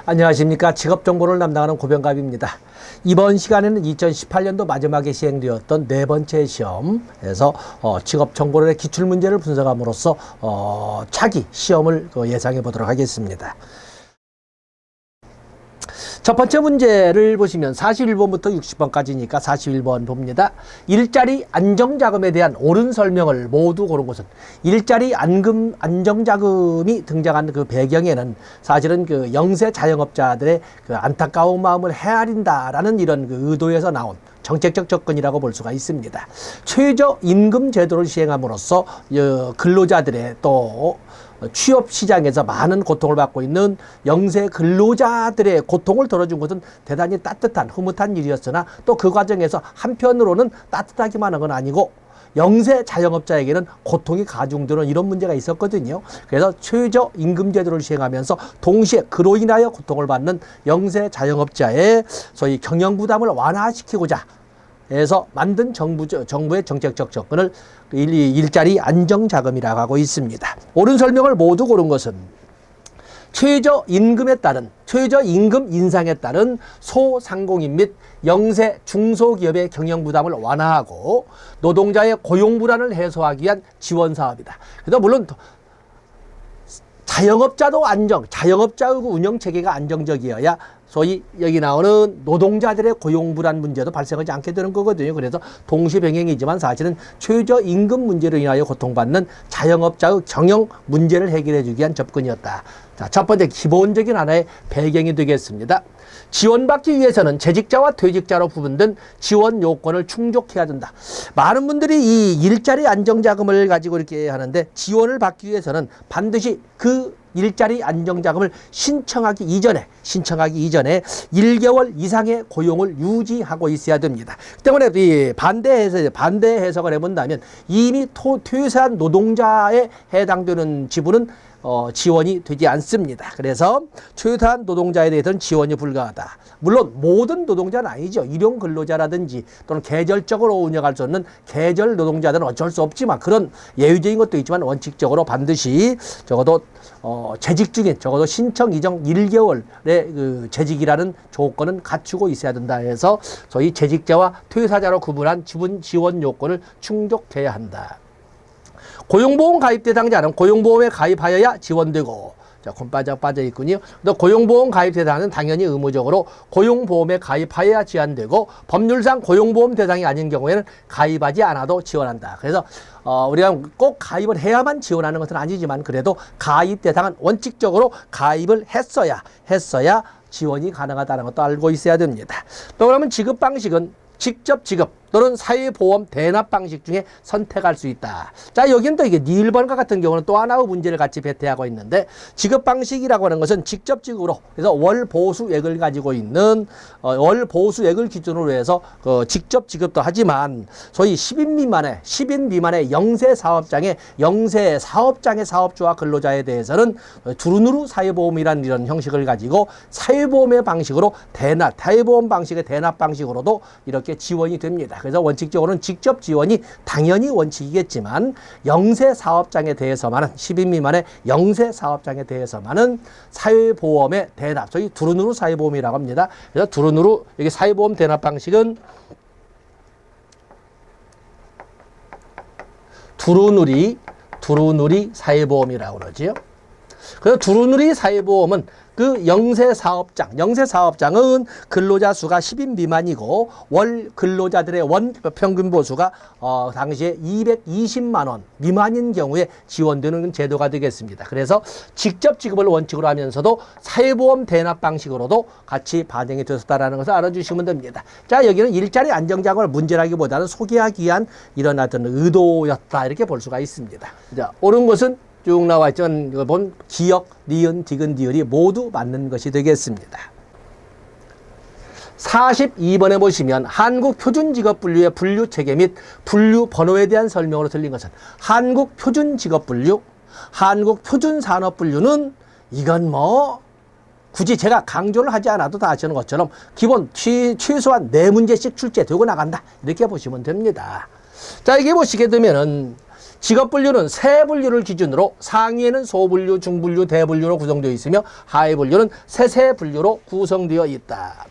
안녕하십니까. 직업정보를 담당하는 고병갑입니다. 이번 시간에는 2018년도 마지막에 시행되었던 네 번째 시험에서 직업정보의 기출문제를 분석함으로써 차기 시험을 예상해 보도록 하겠습니다. 첫 번째 문제를 보시면 41번부터 60번까지니까 41번 봅니다. 일자리 안정자금에 대한 옳은 설명을 모두 고른 것은, 일자리 안정자금이 등장한 그 배경에는 사실은 그 영세 자영업자들의 그 안타까운 마음을 헤아린다라는 이런 그 의도에서 나온 정책적 접근이라고 볼 수가 있습니다. 최저임금 제도를 시행함으로써 근로자들의 또 취업 시장에서 많은 고통을 받고 있는 영세 근로자들의 고통을 덜어준 것은 대단히 따뜻한 흐뭇한 일이었으나, 또 그 과정에서 한편으로는 따뜻하기만 한 건 아니고 영세 자영업자에게는 고통이 가중되는 이런 문제가 있었거든요. 그래서 최저임금 제도를 시행하면서 동시에 그로 인하여 고통을 받는 영세 자영업자의 소위 경영 부담을 완화시키고자 해서 만든 정부의 정책적 접근을 일자리 안정자금이라고 하고 있습니다. 옳은 설명을 모두 고른 것은, 최저임금 인상에 따른 소상공인 및 영세 중소기업의 경영 부담을 완화하고 노동자의 고용 불안을 해소하기 위한 지원 사업이다. 그래서 물론 자영업자의 운영 체계가 안정적이어야 소위 여기 나오는 노동자들의 고용 불안 문제도 발생하지 않게 되는 거거든요. 그래서 동시병행이지만 사실은 최저임금 문제로 인하여 고통받는 자영업자의 경영 문제를 해결해 주기 위한 접근이었다. 자, 첫 번째 기본적인 하나의 배경이 되겠습니다. 지원받기 위해서는 재직자와 퇴직자로 구분된 지원 요건을 충족해야 된다. 많은 분들이 이 일자리 안정자금을 가지고 이렇게 하는데, 지원을 받기 위해서는 반드시 그 일자리 안정자금을 신청하기 이전에 1개월 이상의 고용을 유지하고 있어야 됩니다. 때문에 이 반대 해석을 해본다면, 이미 퇴사한 노동자에 해당되는 지분은 지원이 되지 않습니다. 그래서 퇴사한 노동자에 대해서는 지원이 불가하다. 물론 모든 노동자는 아니죠. 일용 근로자라든지 또는 계절적으로 운영할 수 없는 계절 노동자들은 어쩔 수 없지만, 그런 예외적인 것도 있지만 원칙적으로 반드시 적어도 재직 중인 적어도 신청 이전 1개월의 그 재직이라는 조건은 갖추고 있어야 된다 해서 소위 재직자와 퇴사자로 구분한 지원 요건을 충족해야 한다. 고용보험 가입 대상자는 고용보험에 가입하여야 지원되고, 자, 빠져 있군요. 또 고용보험 가입 대상은 당연히 의무적으로 고용보험에 가입하여야 지원되고, 법률상 고용보험 대상이 아닌 경우에는 가입하지 않아도 지원한다. 그래서 우리가 꼭 가입을 해야만 지원하는 것은 아니지만, 그래도 가입 대상은 원칙적으로 가입을 했어야 지원이 가능하다는 것도 알고 있어야 됩니다. 또 그러면 지급 방식은 직접 지급 또는 사회보험 대납 방식 중에 선택할 수 있다. 자, 여기는 또 이게 1번과 같은 경우는 또 하나의 문제를 같이 배태하고 있는데, 지급 방식이라고 하는 것은 직접 지급으로, 그래서 월 보수액을 가지고 있는 월 보수액을 기준으로 해서 직접 지급도 하지만, 소위 10인 미만의 영세 사업장의 사업주와 근로자에 대해서는 두루누루 사회보험이라는 이런 형식을 가지고 사회보험의 방식으로 사회보험 방식의 대납 방식으로도 이렇게 지원이 됩니다. 그래서 원칙적으로는 직접 지원이 당연히 원칙이겠지만, 영세 사업장에 대해서만은 10인 미만의 영세 사업장에 대해서만은 사회보험의 대납, 저희 두루누루 사회보험이라고 합니다. 그래서 두루누루 여기 사회보험 대납 방식은 두루누리 사회보험이라고 그러지요. 그래서 두루누리 사회보험은 그 영세 사업장은 근로자 수가 10인 미만이고, 월 근로자들의 원 평균 보수가 당시에 220만 원 미만인 경우에 지원되는 제도가 되겠습니다. 그래서 직접 지급을 원칙으로 하면서도 사회보험 대납 방식으로도 같이 반영이 되었다는 것을 알아주시면 됩니다. 자, 여기는 일자리 안정자금을 문제라기보다는 소개하기 위한 이런 어떤 의도였다, 이렇게 볼 수가 있습니다. 자, 옳은 것은 쭉 나와 있죠. 본 기역, 니은, 디귿, 리을이 모두 맞는 것이 되겠습니다. 42번에 보시면 한국표준직업분류의 분류체계 및 분류번호에 대한 설명으로 틀린 것은, 한국표준직업분류, 한국표준산업분류는 이건 굳이 제가 강조를 하지 않아도 다 아시는 것처럼 기본 최소한 4문제씩 출제되고 나간다, 이렇게 보시면 됩니다. 자, 이게 보시게 되면은 직업 분류는 세 분류를 기준으로 상위에는 소분류, 중분류, 대분류로 구성되어 있으며 하위 분류는 세세 분류로 구성되어 있다.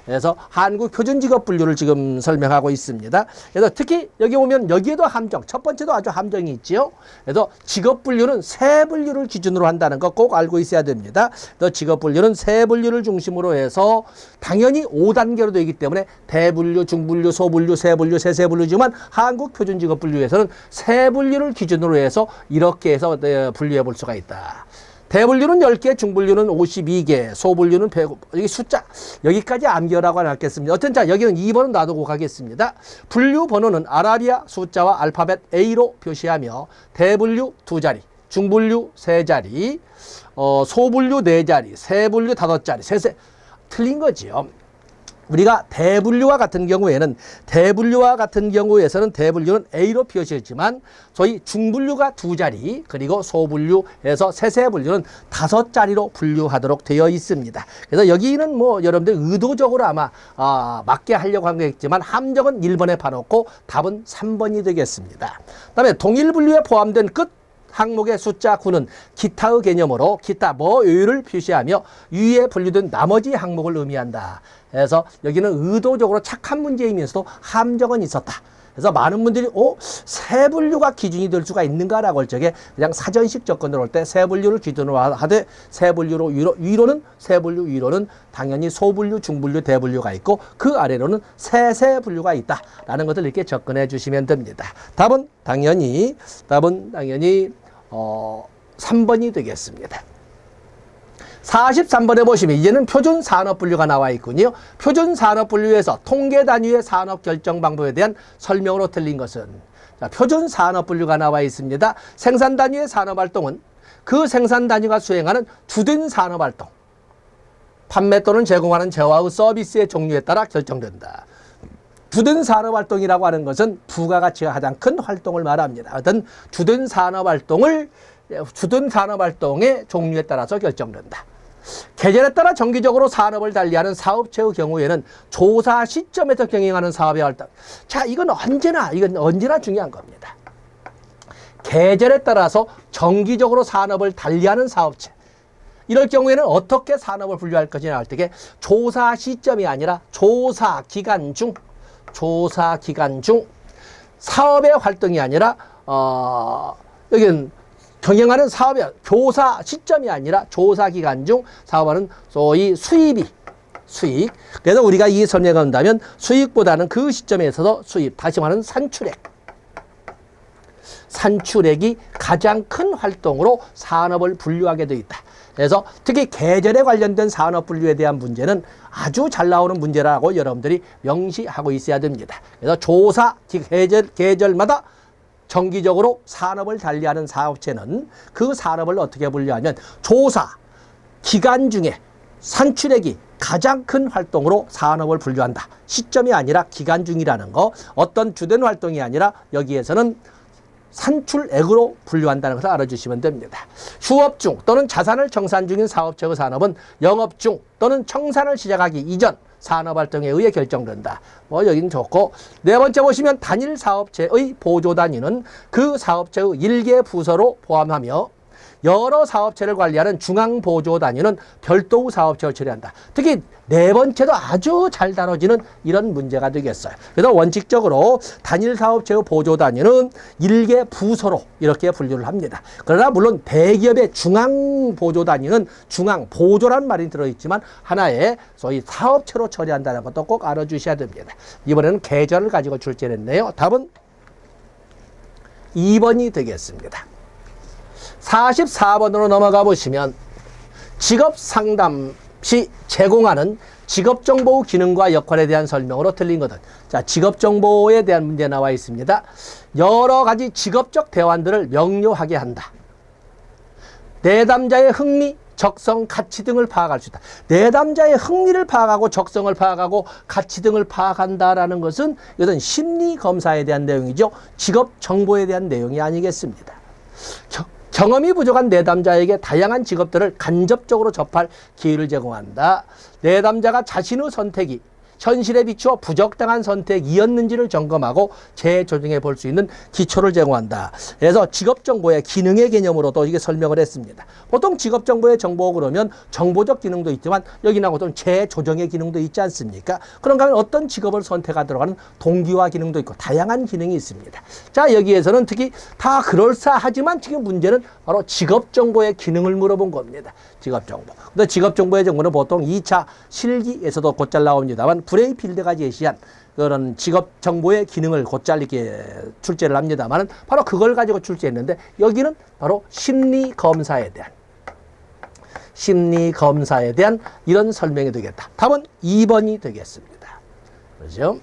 그래서 한국 표준 직업 분류를 지금 설명하고 있습니다. 그래서 특히 여기 보면 여기에도 함정, 첫 번째도 아주 함정이 있지요. 그래서 직업 분류는 세 분류를 기준으로 한다는 거 꼭 알고 있어야 됩니다. 그래서 직업 분류는 세 분류를 중심으로 해서 당연히 5단계로 되기 때문에 대분류, 중분류, 소분류, 세분류, 세세분류지만 한국 표준 직업 분류에서는 세 분류를 기준으로 해서 이렇게 해서 분류해 볼 수가 있다. 대분류는 10개, 중분류는 52개, 소분류는 100, 여기 숫자, 여기까지 암기하라고 해놨겠습니다. 어떤 자, 여기는 2번은 놔두고 가겠습니다. 분류 번호는 아라비아 숫자와 알파벳 A로 표시하며, 대분류 2자리, 중분류 3자리, 소분류 4자리, 세분류 5자리, 세세, 틀린 거지요. 우리가 대분류와 같은 경우에서는 대분류는 A로 표시했지만 소위 중분류가 2자리 그리고 소분류에서 세세분류는 5자리로 분류하도록 되어 있습니다. 그래서 여기는 뭐 여러분들 의도적으로 아마 맞게 하려고 한 거겠지만 함정은 1번에 봐놓고 답은 3번이 되겠습니다. 그다음에 동일분류에 포함된 끝 항목의 숫자 9는 기타의 개념으로 기타 뭐를 표시하며 위에 분류된 나머지 항목을 의미한다. 그래서 여기는 의도적으로 착한 문제이면서도 함정은 있었다. 그래서 많은 분들이 세 분류가 기준이 될 수가 있는가라고 할 적에 그냥 사전식 접근을 할 때 세 분류를 기준으로 하되 세 분류로 위로는 세 분류 위로는 당연히 소분류, 중분류, 대분류가 있고 그 아래로는 세세 분류가 있다라는 것을 이렇게 접근해 주시면 됩니다. 답은 당연히 3번이 되겠습니다. 43번에 보시면 이제는 표준 산업 분류가 나와 있군요. 표준 산업 분류에서 통계 단위의 산업 결정 방법에 대한 설명으로 틀린 것은 자, 표준 산업 분류가 나와 있습니다. 생산 단위의 산업 활동은 그 생산 단위가 수행하는 주된 산업 활동, 판매 또는 제공하는 재화의 서비스의 종류에 따라 결정된다. 주된 산업 활동이라고 하는 것은 부가가치가 가장 큰 활동을 말합니다. 어떤 주된 산업 활동의 종류에 따라서 결정된다. 계절에 따라 정기적으로 산업을 달리하는 사업체의 경우에는 조사 시점에서 경영하는 사업의 활동. 자, 이건 언제나 중요한 겁니다. 계절에 따라서 정기적으로 산업을 달리하는 사업체. 이럴 경우에는 어떻게 산업을 분류할 것이냐 할 때 조사 시점이 아니라 조사 기간 중 사업의 활동이 아니라 여기는 경영하는 사업의 조사 시점이 아니라 조사 기간 중 사업하는 소위 수익. 그래서 우리가 이 설명을 한다면 수익보다는 그 시점에 있어서 수입, 다시 말하는 산출액이 가장 큰 활동으로 산업을 분류하게 되어 있다. 그래서 특히 계절에 관련된 산업 분류에 대한 문제는 아주 잘 나오는 문제라고 여러분들이 명시하고 있어야 됩니다. 그래서 조사, 계절마다 정기적으로 산업을 달리하는 사업체는 그 산업을 어떻게 분류하면 조사, 기간 중에 산출액이 가장 큰 활동으로 산업을 분류한다. 시점이 아니라 기간 중이라는 거, 어떤 주된 활동이 아니라 여기에서는 산출액으로 분류한다는 것을 알아주시면 됩니다. 휴업 중 또는 자산을 청산 중인 사업체의 산업은 영업 중 또는 청산을 시작하기 이전 산업활동에 의해 결정된다. 여긴 좋고, 네 번째 보시면 단일 사업체의 보조 단위는 그 사업체의 일개 부서로 포함하며 여러 사업체를 관리하는 중앙 보조 단위는 별도의 사업체를 처리한다. 특히 네 번째도 아주 잘 다뤄지는 이런 문제가 되겠어요. 그래서 원칙적으로 단일 사업체의 보조 단위는 일개 부서로 이렇게 분류를 합니다. 그러나 물론 대기업의 중앙 보조 단위는 중앙 보조란 말이 들어있지만 하나의 소위 사업체로 처리한다는 것도 꼭 알아주셔야 됩니다. 이번에는 계절을 가지고 출제를 했네요. 답은 2번이 되겠습니다. 44번으로 넘어가 보시면 직업 상담 시 제공하는 직업정보 기능과 역할에 대한 설명으로 틀린 것은 자, 직업정보에 대한 문제 나와 있습니다. 여러 가지 직업적 대환들을 명료하게 한다. 내담자의 흥미, 적성, 가치 등을 파악할 수 있다. 내담자의 흥미를 파악하고 적성을 파악하고 가치 등을 파악한다라는 것은 이것은 심리검사에 대한 내용이죠. 직업정보에 대한 내용이 아니겠습니다. 경험이 부족한 내담자에게 다양한 직업들을 간접적으로 접할 기회를 제공한다. 내담자가 자신의 선택이 현실에 비추어 부적당한 선택이었는지를 점검하고 재조정해 볼 수 있는 기초를 제공한다. 그래서 직업정보의 기능의 개념으로도 이게 설명을 했습니다. 보통 직업정보의 정보 그러면 정보적 기능도 있지만 여기 나오던 재조정의 기능도 있지 않습니까? 그런가 하면 어떤 직업을 선택하도록 하는 동기화 기능도 있고 다양한 기능이 있습니다. 자, 여기에서는 특히 다 그럴싸하지만 지금 문제는 바로 직업정보의 기능을 물어본 겁니다. 직업정보. 근데 직업정보의 정보는 보통 2차 실기에서도 곧잘 나옵니다만 브레이필드가 제시한 그런 직업정보의 기능을 곧잘 이렇게 출제를 합니다만 바로 그걸 가지고 출제했는데 여기는 바로 심리검사에 대한 이런 설명이 되겠다. 답은 2번이 되겠습니다. 그렇죠?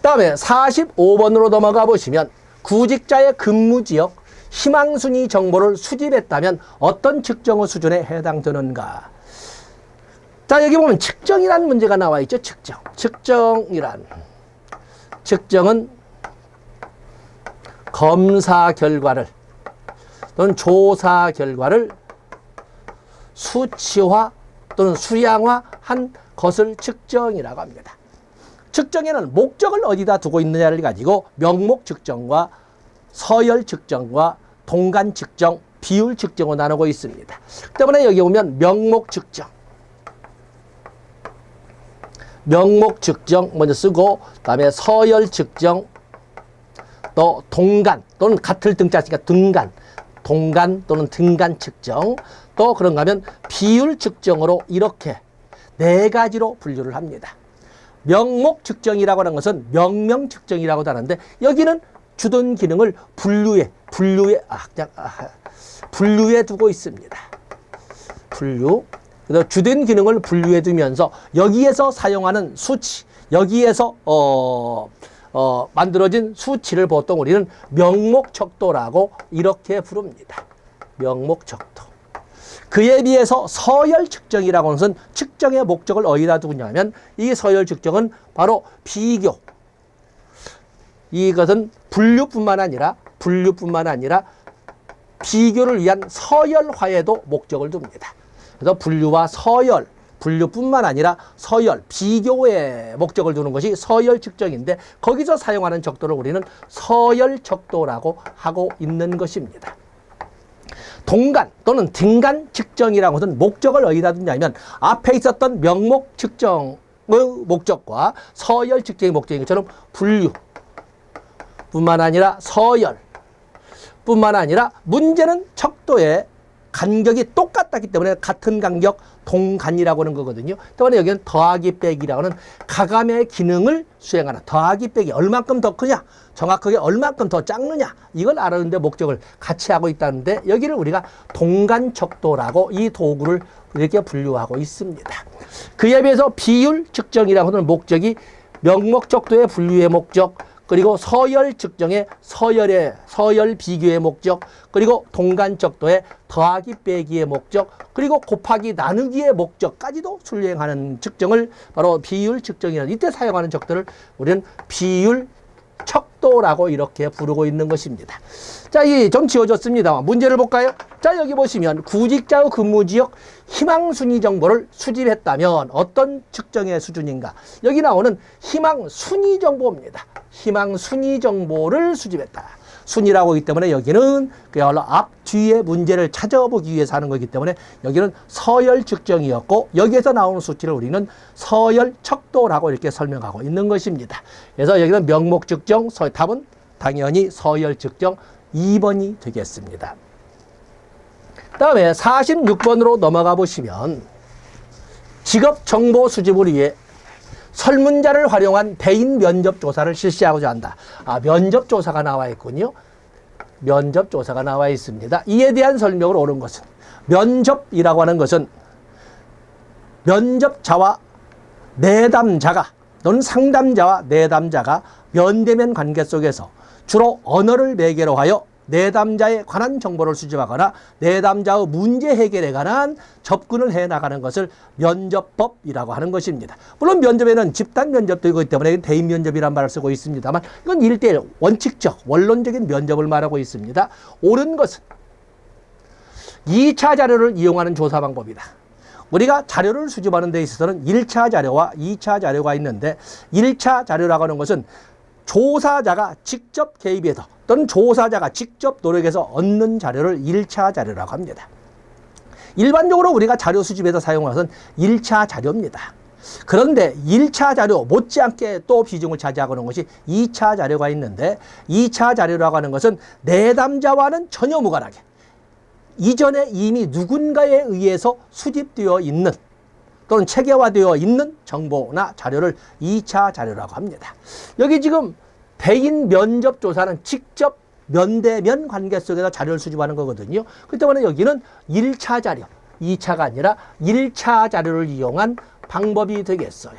다음에 45번으로 넘어가 보시면 구직자의 근무지역 희망순위 정보를 수집했다면 어떤 측정의 수준에 해당되는가? 자, 여기 보면 측정이라는 문제가 나와 있죠. 측정은 검사 결과를 또는 조사 결과를 수치화 또는 수량화한 것을 측정이라고 합니다. 측정에는 목적을 어디다 두고 있느냐를 가지고 명목 측정과 서열 측정과 동간 측정, 비율 측정을 나누고 있습니다. 때문에 여기 보면 명목 측정 먼저 쓰고 그다음에 서열 측정, 또 동간 또는 같을 등자니까 동간 또는 등간 측정, 또 그런가 하면 비율 측정으로 이렇게 4가지로 분류를 합니다. 명목 측정이라고 하는 것은 명명 측정이라고도 하는데 여기는 주된 기능을 분류에 두고 있습니다. 그래서 주된 기능을 분류해 두면서 여기에서 사용하는 수치, 여기에서 만들어진 수치를 보통 우리는 명목척도라고 이렇게 부릅니다. 명목척도. 그에 비해서 서열 측정이라고 하는 것은 측정의 목적을 어디다 두느냐면 이 서열 측정은 바로 비교. 이것은 분류뿐만 아니라 비교를 위한 서열화에도 목적을 둡니다. 그래서 분류와 서열, 분류뿐만 아니라 서열, 비교에 목적을 두는 것이 서열 측정인데 거기서 사용하는 척도를 우리는 서열 척도라고 하고 있는 것입니다. 동간 또는 등간 측정이라는 것은 목적을 어디다 두냐면 앞에 있었던 명목 측정의 목적과 서열 측정의 목적인 것처럼 분류뿐만 아니라 서열뿐만 아니라 문제는 척도의 간격이 똑같았기 때문에 같은 간격 동간이라고 하는 거거든요. 또한 여기는 더하기 빼기라고 하는 가감의 기능을 수행하는 더하기 빼기 얼만큼 더 크냐 정확하게 얼만큼 더 작느냐 이걸 알아내는데 목적을 같이 하고 있다는데 여기를 우리가 동간척도라고 이 도구를 이렇게 분류하고 있습니다. 그에 비해서 비율 측정이라고 하는 목적이 명목척도의 분류의 목적, 그리고 서열 측정의 서열 비교의 목적, 그리고 동간척도의 더하기 빼기의 목적, 그리고 곱하기 나누기의 목적까지도 수행하는 측정을 바로 비율 측정이라는 이때 사용하는 척도를 우리는 비율 척도라고 이렇게 부르고 있는 것입니다. 자, 이 좀 지워졌습니다만 문제를 볼까요? 자, 여기 보시면 구직자의 근무지역 희망순위 정보를 수집했다면 어떤 측정의 수준인가? 여기 나오는 희망순위 정보입니다. 희망순위 정보를 수집했다. 순위라고 하기 때문에 여기는 그야말로 앞, 뒤에 문제를 찾아보기 위해서 하는 거기 때문에 여기는 서열 측정이었고 여기에서 나오는 수치를 우리는 서열 척도라고 이렇게 설명하고 있는 것입니다. 그래서 여기는 명목 측정, 답은 당연히 서열 측정 2번이 되겠습니다. 다음에 46번으로 넘어가 보시면 직업 정보 수집을 위해 설문자를 활용한 대인 면접 조사를 실시하고자 한다. 면접조사가 나와 있군요. 면접조사가 나와 있습니다. 이에 대한 설명을 옳은 것은 면접이라고 하는 것은 면접자와 내담자가 또는 상담자와 내담자가 면대면 관계 속에서 주로 언어를 매개로 하여 내담자에 관한 정보를 수집하거나 내담자의 문제 해결에 관한 접근을 해나가는 것을 면접법이라고 하는 것입니다. 물론 면접에는 집단 면접도 있기 때문에 대인 면접이라는 말을 쓰고 있습니다만 이건 1:1 원칙적 원론적인 면접을 말하고 있습니다. 옳은 것은 2차 자료를 이용하는 조사 방법이다. 우리가 자료를 수집하는 데 있어서는 1차 자료와 2차 자료가 있는데 1차 자료라고 하는 것은 조사자가 직접 개입해서 또는 조사자가 직접 노력해서 얻는 자료를 1차 자료라고 합니다. 일반적으로 우리가 자료 수집에서 사용하는 것은 1차 자료입니다. 그런데 1차 자료 못지않게 또 비중을 차지하고 있는 것이 2차 자료가 있는데 2차 자료라고 하는 것은 내담자와는 전혀 무관하게 이전에 이미 누군가에 의해서 수집되어 있는 또는 체계화되어 있는 정보나 자료를 2차 자료라고 합니다. 여기 지금 대인 면접 조사는 직접 면대면 관계 속에서 자료를 수집하는 거거든요. 그렇기 때문에 여기는 1차 자료, 2차가 아니라 1차 자료를 이용한 방법이 되겠어요.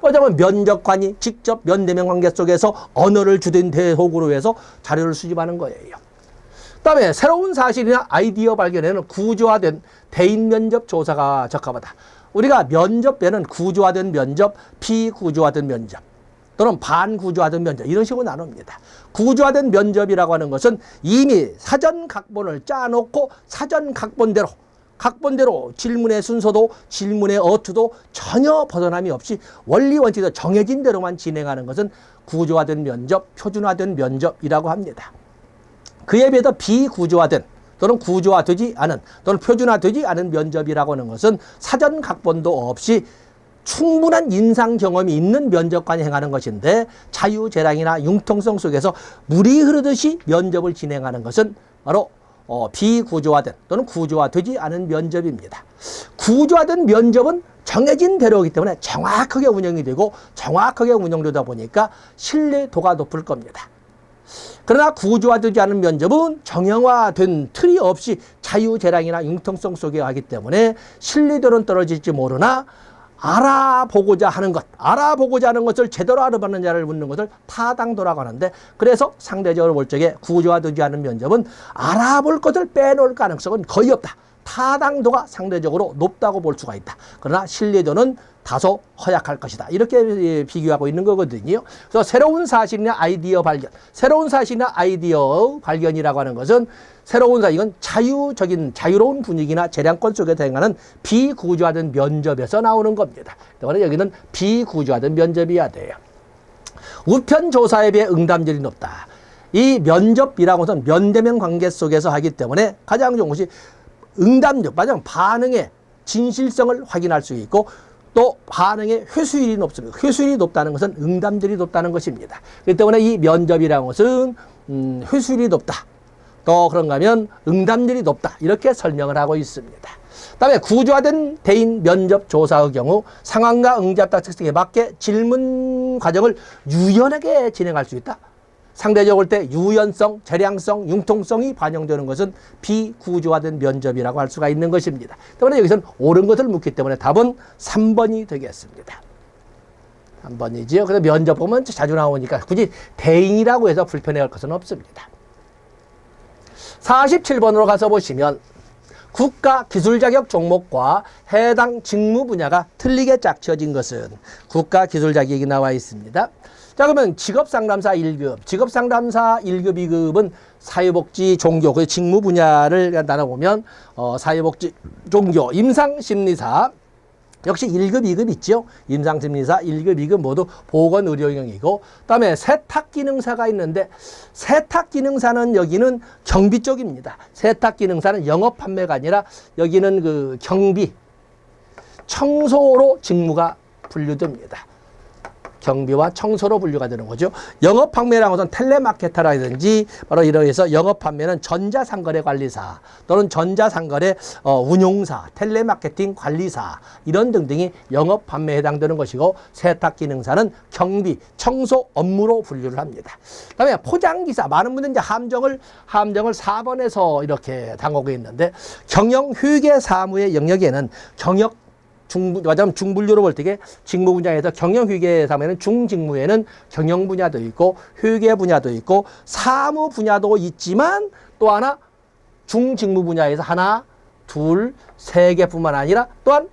왜냐하면 면접관이 직접 면대면 관계 속에서 언어를 주된 대속으로 해서 자료를 수집하는 거예요. 그 다음에 새로운 사실이나 아이디어 발견에는 구조화된 대인 면접 조사가 적합하다. 우리가 면접에는 구조화된 면접, 비구조화된 면접 또는 반구조화된 면접 이런 식으로 나눕니다. 구조화된 면접이라고 하는 것은 이미 사전 각본을 짜놓고 사전 각본대로 질문의 순서도 질문의 어투도 전혀 벗어남이 없이 원리 원칙에서 정해진 대로만 진행하는 것은 구조화된 면접, 표준화된 면접이라고 합니다. 그에 비해서 비구조화된 또는 구조화되지 않은 또는 표준화되지 않은 면접이라고 하는 것은 사전 각본도 없이 충분한 인상 경험이 있는 면접관이 행하는 것인데 자유재량이나 융통성 속에서 물이 흐르듯이 면접을 진행하는 것은 바로 비구조화된 또는 구조화되지 않은 면접입니다. 구조화된 면접은 정해진 대로이기 때문에 정확하게 운영이 되고 정확하게 운영되다 보니까 신뢰도가 높을 겁니다. 그러나 구조화되지 않은 면접은 정형화된 틀이 없이 자유재량이나 융통성 속에 하기 때문에 신뢰도는 떨어질지 모르나 알아보고자 하는 것을 제대로 알아보는 자를 묻는 것을 타당도라고 하는데 그래서 상대적으로 볼 적에 구조화되지 않은 면접은 알아볼 것을 빼놓을 가능성은 거의 없다. 타당도가 상대적으로 높다고 볼 수가 있다. 그러나 신뢰도는 다소 허약할 것이다. 이렇게 비교하고 있는 거거든요. 그래서 새로운 사실이나 아이디어 발견, 새로운 사실이나 아이디어 발견이라고 하는 것은 이건 자유로운 분위기나 재량권 속에 대응하는 비구조화된 면접에서 나오는 겁니다. 그래서 여기는 비구조화된 면접이어야 돼요. 우편조사에 비해 응답률이 높다. 이 면접이라고 하는 면대면 관계 속에서 하기 때문에 가장 좋은 것이 응답률, 반응의 진실성을 확인할 수 있고 또 반응의 회수율이 높습니다. 회수율이 높다는 것은 응답률이 높다는 것입니다. 그렇기 때문에 이 면접이라는 것은 회수율이 높다. 또 그런가 하면 응답률이 높다. 이렇게 설명을 하고 있습니다. 그다음에 구조화된 대인 면접 조사의 경우 상황과 응답자 특성에 맞게 질문 과정을 유연하게 진행할 수 있다. 상대적으로 볼 때 유연성, 재량성, 융통성이 반영되는 것은 비구조화된 면접이라고 할 수가 있는 것입니다. 때문에 여기서는 옳은 것을 묻기 때문에 답은 3번이 되겠습니다. 3번이지요. 그래서 면접 보면 자주 나오니까 굳이 대인이라고 해서 불편해할 것은 없습니다. 47번으로 가서 보시면 국가 기술 자격 종목과 해당 직무 분야가 틀리게 짝지어진 것은 국가 기술 자격이 나와 있습니다. 자, 그러면 직업상담사 1급, 직업상담사 1급, 2급은 사회복지, 종교, 그 직무 분야를 나눠보면 사회복지, 종교, 임상심리사 역시 1급, 2급 있죠. 임상심리사 1급, 2급 모두 보건의료 영역이고 그다음에 세탁기능사가 있는데 세탁기능사는 여기는 경비 쪽입니다. 세탁기능사는 영업판매가 아니라 여기는 그 경비, 청소로 직무가 분류됩니다. 경비와 청소로 분류가 되는 거죠. 영업 판매라는 것은 텔레마케터라든지 바로 이러해서 영업 판매는 전자상거래 관리사 또는 전자상거래 운용사, 텔레마케팅 관리사 이런 등등이 영업 판매에 해당되는 것이고 세탁기능사는 경비, 청소 업무로 분류를 합니다. 그다음에 포장기사, 많은 분들이 이제 함정을 4번에서 이렇게 당하고 있는데 경영휴게 사무의 영역에는 중분류로 볼 때 직무 분야에서 경영휴게 사무에는 중직무에는 경영 분야도 있고 휴게 분야도 있고 사무 분야도 있지만 또 하나 중직무 분야에서 하나, 둘, 세 개뿐만 아니라 또한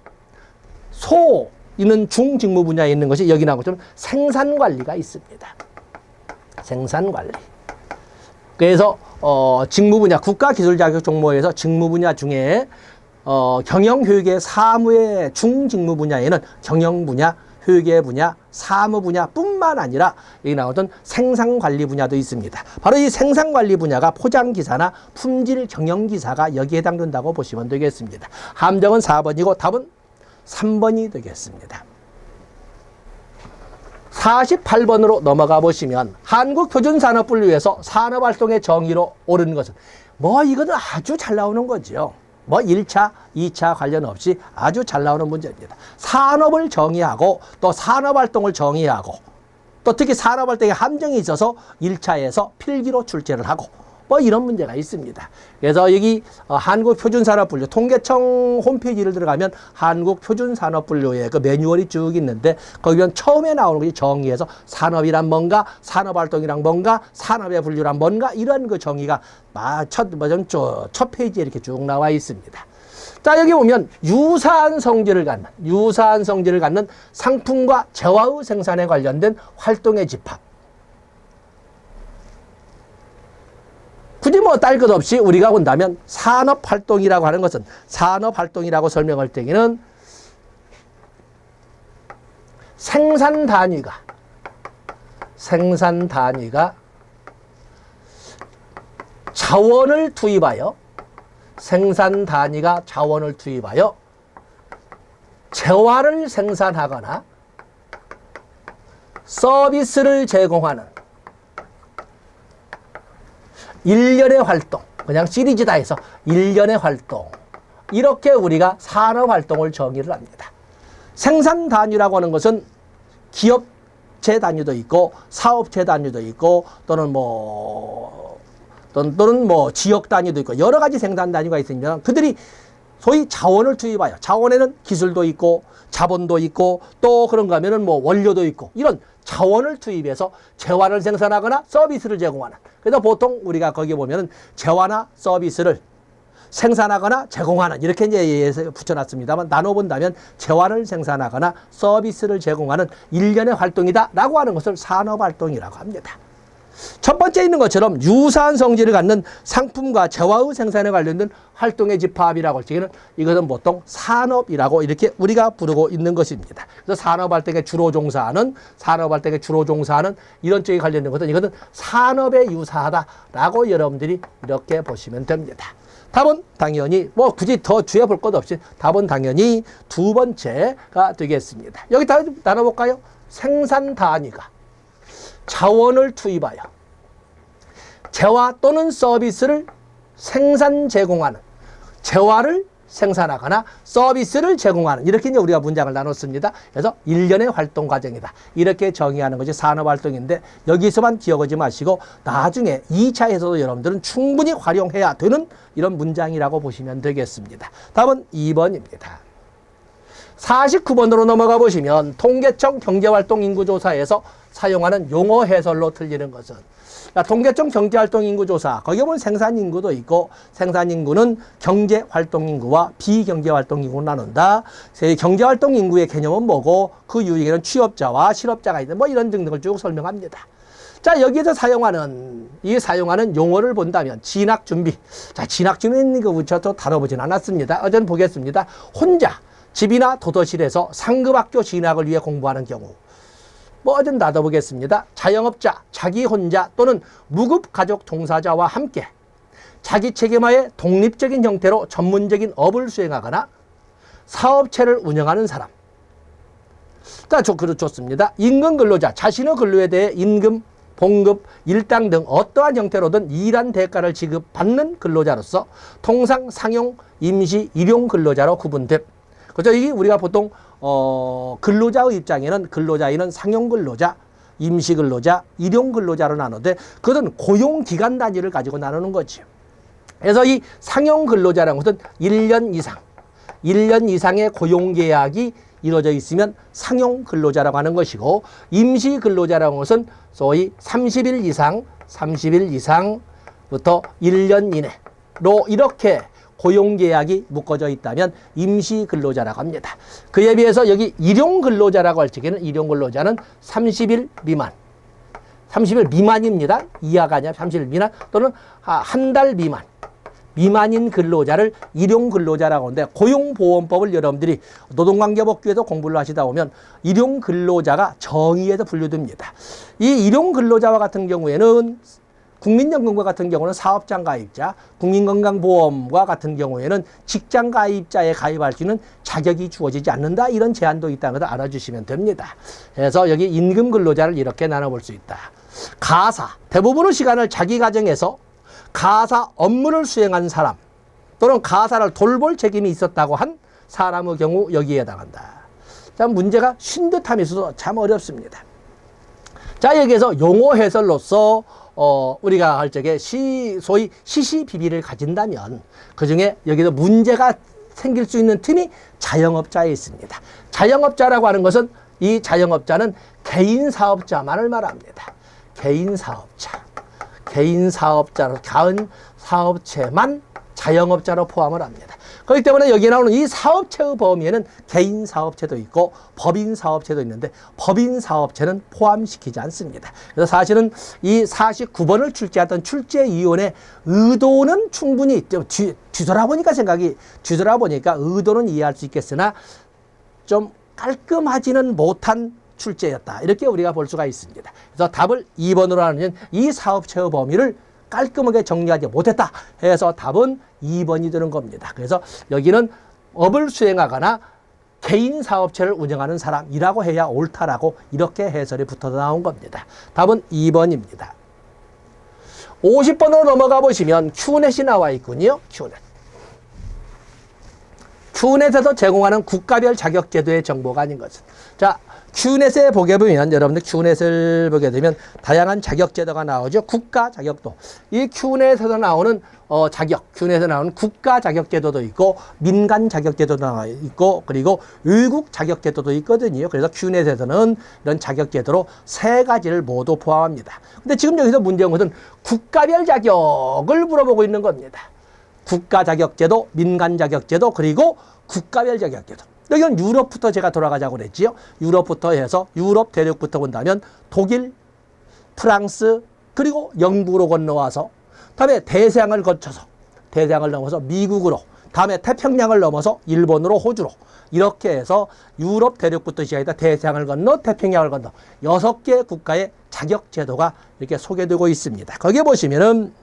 있는 중직무 분야에 있는 것이 여기 나온 것처럼 생산관리가 있습니다. 생산관리. 그래서 직무 분야 국가기술자격 종목에서 직무 분야 중에 경영회계 사무의 중직무 분야에는 경영 분야, 회계 분야, 사무 분야뿐만 아니라 여기 나오던 생산관리 분야도 있습니다. 바로 이 생산관리 분야가 포장기사나 품질 경영기사가 여기에 해당된다고 보시면 되겠습니다. 함정은 4번이고 답은 3번이 되겠습니다. 48번으로 넘어가 보시면 한국표준산업분류에서 산업활동의 정의로 옳은 것은 이거는 아주 잘 나오는 거죠. 1차, 2차 관련 없이 아주 잘 나오는 문제입니다. 산업을 정의하고 또 산업활동을 정의하고 또 특히 산업활동에 함정이 있어서 1차에서 필기로 출제를 하고 이런 문제가 있습니다. 그래서 여기 한국표준산업분류 통계청 홈페이지를 들어가면 한국표준산업분류의 그 매뉴얼이 쭉 있는데 거기 보면 처음에 나오는 것이 정의에서 산업이란 뭔가, 산업활동이란 뭔가, 산업의 분류란 뭔가 이런 그 정의가 첫 페이지에 이렇게 쭉 나와 있습니다. 자, 여기 보면 유사한 성질을 갖는 상품과 재화의 생산에 관련된 활동의 집합. 굳이 딸 것 없이 우리가 본다면 산업활동이라고 하는 것은 산업활동이라고 설명할 때에는 생산 단위가 자원을 투입하여 재화를 생산하거나 서비스를 제공하는 일련의 활동, 그냥 시리즈다 해서 일련의 활동, 이렇게 우리가 산업활동을 정의를 합니다. 생산 단위라고 하는 것은 기업체 단위도 있고 사업체 단위도 있고 또는 지역 단위도 있고 여러 가지 생산 단위가 있으면 그들이 소위 자원을 투입하여, 자원에는 기술도 있고 자본도 있고 또 그런가 하면은 원료도 있고 이런 자원을 투입해서 재화를 생산하거나 서비스를 제공하는. 그래서 보통 우리가 거기에 보면은 재화나 서비스를 생산하거나 제공하는 이렇게 이제 붙여놨습니다만 나눠본다면 재화를 생산하거나 서비스를 제공하는 일련의 활동이다라고 하는 것을 산업활동이라고 합니다. 첫 번째 있는 것처럼 유사한 성질을 갖는 상품과 재화의 생산에 관련된 활동의 집합이라고 할 때는 이것은 보통 산업이라고 이렇게 우리가 부르고 있는 것입니다. 그래서 산업활동에 주로 종사하는 이런 쪽에 관련된 것은 이것은 산업에 유사하다라고 여러분들이 이렇게 보시면 됩니다. 답은 당연히 굳이 더 주의 볼 것 없이 답은 당연히 두 번째가 되겠습니다. 여기 다 나눠볼까요? 생산 단위가 자원을 투입하여 재화 또는 서비스를 제공하는, 재화를 생산하거나 서비스를 제공하는 이렇게 이제 우리가 문장을 나눴습니다. 그래서 일련의 활동 과정이다. 이렇게 정의하는 것이 산업활동인데 여기서만 기억하지 마시고 나중에 2차에서도 여러분들은 충분히 활용해야 되는 이런 문장이라고 보시면 되겠습니다. 답은 2번입니다. 49번으로 넘어가 보시면 통계청 경제활동인구조사에서 사용하는 용어 해설로 틀리는 것은 통계청 경제활동인구조사 거기 보면 생산인구도 있고 생산인구는 경제활동인구와 비경제활동인구로 나눈다. 경제활동인구의 개념은 뭐고 그 이후에는 취업자와 실업자가 있는 이런 등등을 쭉 설명합니다. 자, 여기에서 사용하는 용어를 본다면 진학준비. 자, 진학준비는 그부터 다뤄보진 않았습니다. 어제는 보겠습니다. 혼자 집이나 도서실에서 상급학교 진학을 위해 공부하는 경우. 좀 나눠보겠습니다. 자영업자, 자기 혼자 또는 무급가족 종사자와 함께 자기 책임하에 독립적인 형태로 전문적인 업을 수행하거나 사업체를 운영하는 사람. 자, 좋습니다. 임금근로자, 자신의 근로에 대해 임금, 봉급, 일당 등 어떠한 형태로든 일한 대가를 지급받는 근로자로서 통상 상용, 임시, 일용 근로자로 구분됨. 그렇죠? 이게 우리가 보통 근로자의 입장에는 근로자에는 상용 근로자, 임시 근로자, 일용 근로자로 나누되 그것은 고용 기간 단위를 가지고 나누는 거죠. 그래서 이 상용 근로자라는 것은 1년 이상의 고용 계약이 이루어져 있으면 상용 근로자라고 하는 것이고 임시 근로자라는 것은 소위 30일 이상부터 1년 이내로 이렇게 고용계약이 묶어져 있다면 임시근로자라고 합니다. 그에 비해서 여기 일용근로자라고 할 적에는 일용근로자는 30일 미만입니다. 이하가 아니라 30일 미만 또는 한 달 미만인 근로자를 일용근로자라고 하는데 고용보험법을 여러분들이 노동관계법규에서 공부를 하시다 보면 일용근로자가 정의에서 분류됩니다. 이 일용근로자와 같은 경우에는 국민연금과 같은 경우는 사업장 가입자, 국민건강보험과 같은 경우에는 직장 가입자에 가입할 수 있는 자격이 주어지지 않는다. 이런 제한도 있다는 것을 알아주시면 됩니다. 그래서 여기 임금 근로자를 이렇게 나눠볼 수 있다. 가사, 대부분의 시간을 자기 가정에서 가사 업무를 수행한 사람 또는 가사를 돌볼 책임이 있었다고 한 사람의 경우 여기에 해당한다. 자, 문제가 쉰 듯하면서도 참 어렵습니다. 자, 여기에서 용어 해설로서 우리가 할 적에 소위 시시비비를 가진다면 그중에 여기서 문제가 생길 수 있는 틈이 자영업자에 있습니다. 자영업자라고 하는 것은 이 자영업자는 개인 사업자만을 말합니다. 개인 사업자로 가은 사업체만 자영업자로 포함을 합니다. 그렇기 때문에 여기 나오는 이 사업체의 범위에는 개인 사업체도 있고 법인 사업체도 있는데 법인 사업체는 포함시키지 않습니다. 그래서 사실은 이 49번을 출제했던 출제위원회 의도는 충분히 뒤돌아보니까 의도는 이해할 수 있겠으나 좀 깔끔하지는 못한 출제였다. 이렇게 우리가 볼 수가 있습니다. 그래서 답을 2번으로 하는 이 사업체의 범위를 깔끔하게 정리하지 못했다 해서 답은 2번이 되는 겁니다. 그래서 여기는 업을 수행하거나 개인 사업체를 운영하는 사람이라고 해야 옳다라고 이렇게 해설이 붙어서 나온 겁니다. 답은 2번입니다. 50번으로 넘어가 보시면 큐넷이 나와 있군요. 큐넷에서 제공하는 국가별 자격제도의 정보가 아닌 것은. 자, 큐넷에 보게 보면 여러분들 큐넷을 보게 되면 다양한 자격제도가 나오죠. 국가 자격도. 이 큐넷에서 나오는 큐넷에서 나오는 국가 자격제도도 있고 민간 자격제도도 나와 있고 그리고 외국 자격제도도 있거든요. 그래서 큐넷에서는 이런 자격제도로 3가지를 모두 포함합니다. 근데 지금 여기서 문제인 것은 국가별 자격을 물어보고 있는 겁니다. 국가 자격제도, 민간 자격제도, 그리고 국가별 자격제도. 여기는 유럽부터 제가 돌아가자고 그랬지요. 유럽부터 해서 유럽 대륙부터 본다면 독일, 프랑스, 그리고 영국으로 건너와서 다음에 대서양을 넘어서 미국으로, 다음에 태평양을 넘어서 일본으로, 호주로 이렇게 해서 유럽 대륙부터 시작해서 대서양을 건너 태평양을 건너 6개 국가의 자격제도가 이렇게 소개되고 있습니다. 거기에 보시면은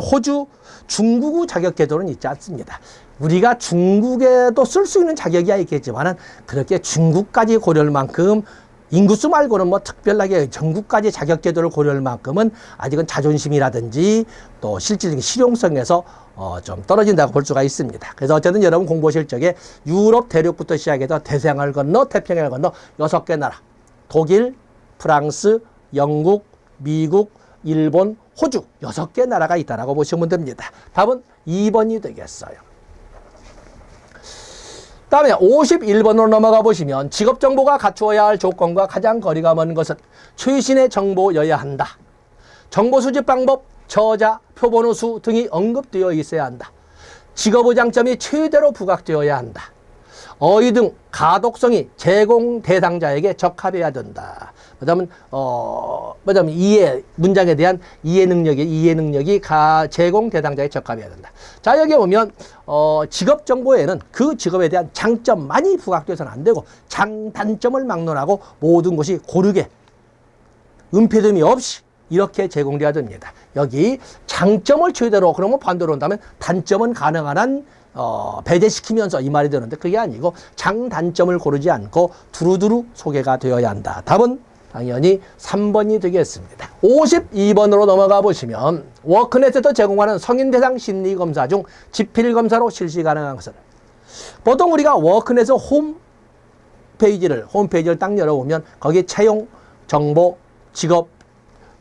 호주, 중국의 자격제도는 있지 않습니다. 우리가 중국에도 쓸 수 있는 자격이야 있겠지만은 그렇게 중국까지 고려할 만큼 인구수 말고는 뭐 특별하게 전국까지 자격제도를 고려할 만큼은 아직은 자존심이라든지 또 실질적인 실용성에서 좀 떨어진다고 볼 수가 있습니다. 그래서 어쨌든 여러분 공부하실 적에 유럽 대륙부터 시작해서 대서양을 건너 태평양을 건너 6개 나라 독일, 프랑스, 영국, 미국, 일본, 호주 6개 나라가 있다라고 보시면 됩니다. 답은 2번이 되겠어요. 다음에 51번으로 넘어가 보시면 직업정보가 갖추어야 할 조건과 가장 거리가 먼 것은 최신의 정보여야 한다. 정보 수집 방법, 저자, 표본호 수 등이 언급되어 있어야 한다. 직업의 장점이 최대로 부각되어야 한다. 어휘 등 가독성이 제공 대상자에게 적합해야 된다. 그다음은 문장에 대한 이해 능력이 제공 대상자에 적합해야 된다. 자, 여기 보면 직업 정보에는 그 직업에 대한 장점만이 부각돼서는 안 되고 장단점을 막론하고 모든 것이 고르게 은폐됨이 없이 이렇게 제공돼야 됩니다. 여기 장점을 최대로 그러면 반대로 한다면 단점은 가능한 한 배제시키면서 이 말이 되는데 그게 아니고 장단점을 고르지 않고 두루두루 소개가 되어야 한다. 답은 당연히 3번이 되겠습니다. 52번으로 넘어가 보시면 워크넷에서 제공하는 성인 대상 심리검사 중 지필검사로 실시 가능한 것은 보통 우리가 워크넷에서 홈페이지를 딱 열어보면 거기에 채용, 정보, 직업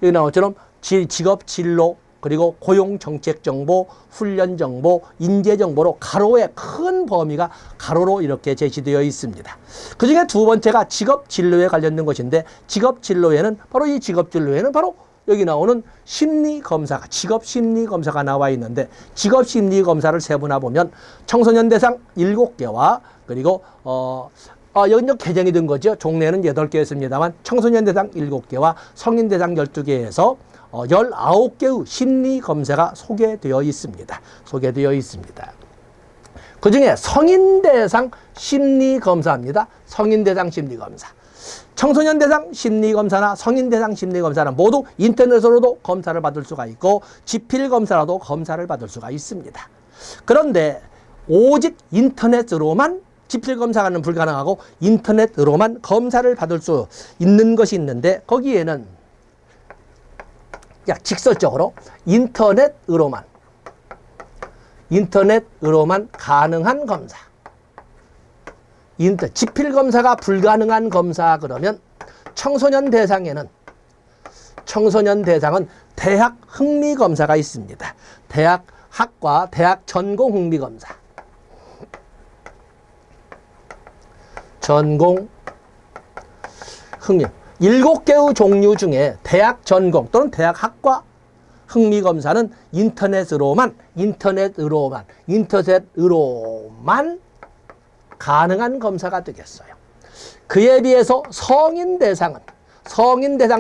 여기 나온 것처럼 직업 진로 그리고 고용 정책 정보, 훈련 정보, 인재 정보로 가로의 큰 범위가 가로로 이렇게 제시되어 있습니다. 그중에 두 번째가 직업 진로에 관련된 것인데 직업 진로에는 바로 여기 나오는 심리검사가 직업 심리검사가 나와 있는데 직업 심리검사를 세분화 보면 청소년 대상 7개와 그리고 여기는 개정이 된 거죠. 종래는 8개였습니다만 청소년 대상 7개와 성인 대상 12개에서 19개의 심리 검사가 소개되어 있습니다. 그 중에 성인 대상 심리 검사입니다. 성인 대상 심리 검사. 청소년 대상 심리 검사나 성인 대상 심리 검사는 모두 인터넷으로도 검사를 받을 수가 있고 지필 검사라도 검사를 받을 수가 있습니다. 그런데 오직 인터넷으로만 지필 검사는 불가능하고 인터넷으로만 검사를 받을 수 있는 것이 있는데 거기에는 직설적으로 인터넷으로만 가능한 검사. 지필 검사가 불가능한 검사 그러면 청소년 대상은 대학 흥미 검사가 있습니다. 대학 학과, 대학 전공 흥미 검사. 전공 흥미 7개의 종류 중에 대학 전공 또는 대학 학과 흥미 검사는 인터넷으로만 가능한 검사가 되겠어요. 그에 비해서 성인 대상